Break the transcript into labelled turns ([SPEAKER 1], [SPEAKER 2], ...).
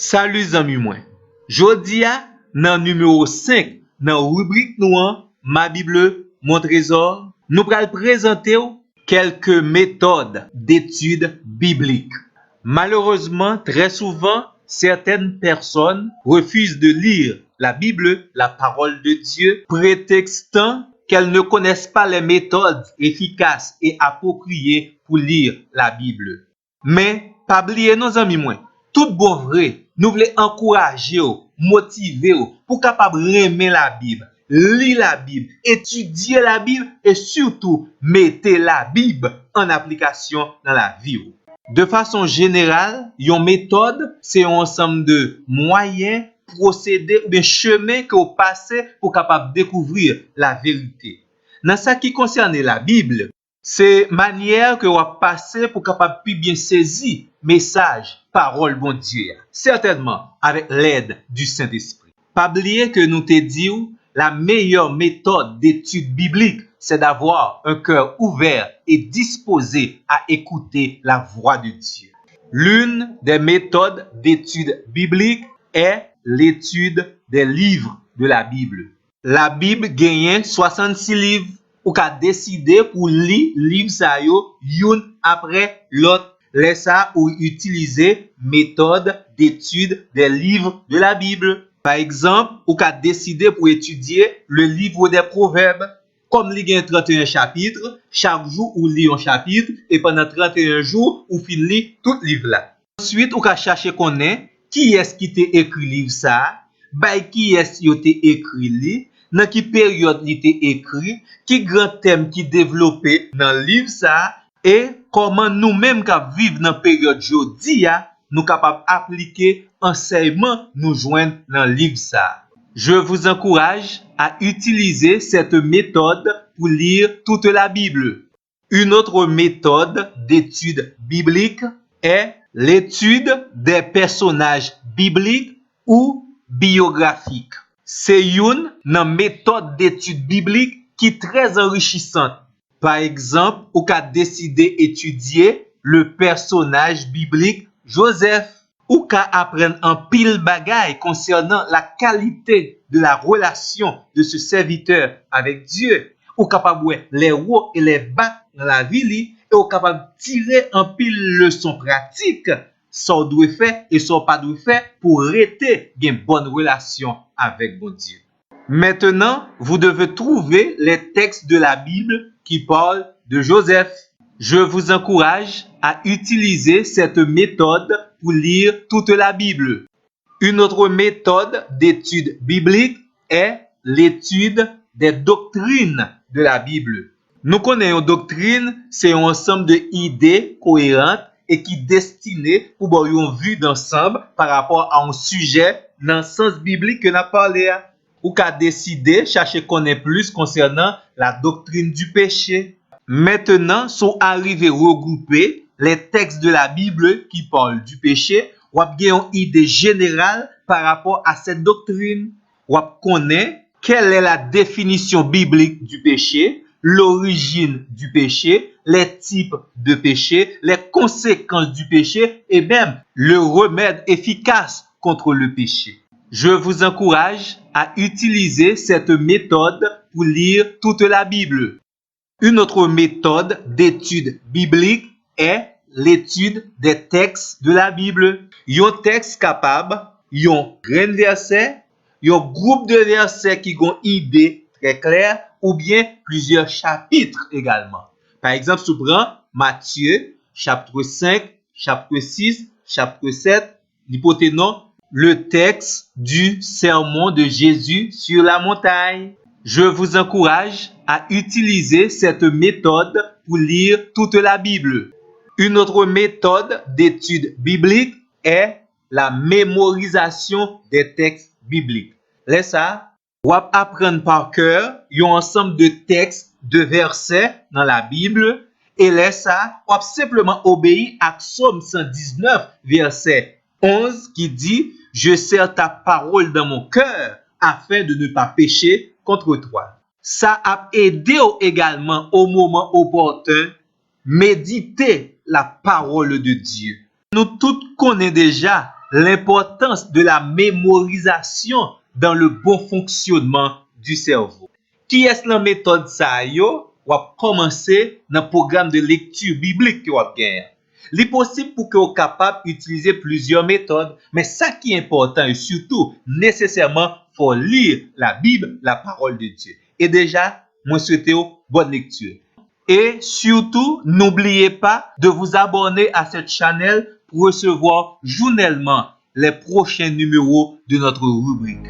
[SPEAKER 1] Salut zami mwen. Jodi a nan numéro 5 nan rubrique nou an Ma Bible, mon trésor, nous pral présenter quelques méthodes d'études bibliques. Malheureusement, très souvent, certaines personnes refusent de lire la Bible, la parole de Dieu, prétextant qu'elles ne connaissent pas les méthodes efficaces et appropriées pour lire la Bible. Mais, pas oublier nos amis moins, tout bon vrai, nous voulons encourager, motiver pour capable aimer la Bible, lire la Bible, étudier la Bible et surtout mettre la Bible en application dans la vie. De façon générale, une méthode, c'est un ensemble de moyens, procédés ou bien chemins que vous passez pour capable découvrir la vérité. Dans ce qui concerne la Bible, c'est manière que vous passez pour capable plus bien saisir message, parole bon Dieu, certainement avec l'aide du Saint-Esprit. Pas oublier que nous te disons la meilleure méthode d'étude biblique, c'est d'avoir un cœur ouvert et disposé à écouter la voix de Dieu. L'une des méthodes d'étude biblique est l'étude des livres de la Bible. La Bible gagne 66 livres ou qu'a décidé pour lire livre ça yo une après l'autre. Laissez ou utiliser méthode d'étude des livres de la Bible. Par exemple, ou qu'a décidé pour étudier le livre des Proverbes. Comme il y a 31 chapitres, chaque jour ou lit un chapitre et pendant 31 jours ou finit tout livre là. Ensuite, ou qu'a chercher connaître qui est-ce qui t'a écrit livre ça, qui est-ce qui t'a écrit li, dans quelle période il t'a écrit, qui grand thème qui développé dans le livre ça et comment nous-mêmes qui vivons dans la période jodi nous capables appliquer enseignement nous joindre dans le livre ça. Je vous encourage à utiliser cette méthode pour lire toute la Bible. Une autre méthode d'étude biblique est l'étude des personnages bibliques ou biographiques. C'est une méthode d'étude biblique qui est très enrichissante. Par exemple, ou qu'a décidé étudier le personnage biblique Joseph, ou qu'a apprendre un pile bagaille concernant la qualité de la relation de ce serviteur avec Dieu, ou capable les hauts et les bas dans la vie, et ou capable tirer un pile leçon pratique, ça doit faire et ça pas doit faire pour rester une bonne relation avec bon Dieu. Maintenant, vous devez trouver les textes de la Bible qui parlent de Joseph. Je vous encourage à utiliser cette méthode pour lire toute la Bible. Une autre méthode d'étude biblique est l'étude des doctrines de la Bible. Nous connaissons doctrine, c'est un ensemble d'idées cohérentes et qui destinées pour avoir une vue d'ensemble par rapport à un sujet dans le sens biblique que nous avons parlé. Ou qu'a décidé chercher connaître plus concernant la doctrine du péché. Maintenant, sont arrivés regrouper les textes de la Bible qui parlent du péché, ou avez une idée générale par rapport à cette doctrine. Ou connaît quelle est la définition biblique du péché, l'origine du péché, les types de péché, les conséquences du péché et même le remède efficace contre le péché. Je vous encourage à utiliser cette méthode pour lire toute la Bible. Une autre méthode d'étude biblique est l'étude des textes de la Bible. Un texte capable, un grand verset, un groupe de versets qui ont une idée très claire ou bien plusieurs chapitres également. Par exemple, si vous prenez Matthieu, chapitre 5, chapitre 6, chapitre 7, l'hypothèse le texte du sermon de Jésus sur la montagne. Je vous encourage à utiliser cette méthode pour lire toute la Bible. Une autre méthode d'étude biblique est la mémorisation des textes bibliques. Là, ça, vous apprendre par cœur un ensemble de textes, de versets dans la Bible. Et là, ça, vous simplement obéir à Psaume 119, verset 11, qui dit « Je serre ta parole dans mon cœur afin de ne pas pécher contre toi. » Ça a aidé également au moment opportun méditer la parole de Dieu. Nous tous connaissons déjà l'importance de la mémorisation dans le bon fonctionnement du cerveau. Qui est-ce la méthode ça yo? Ou commencer dans le programme de lecture biblique que vous avez. Il est possible pour que vous soyez capable d'utiliser plusieurs méthodes, mais ça qui est important et surtout, nécessairement, il faut lire la Bible, la parole de Dieu. Et déjà, moi souhaite bonne lecture. Et surtout, n'oubliez pas de vous abonner à cette chaîne pour recevoir journellement les prochains numéros de notre rubrique.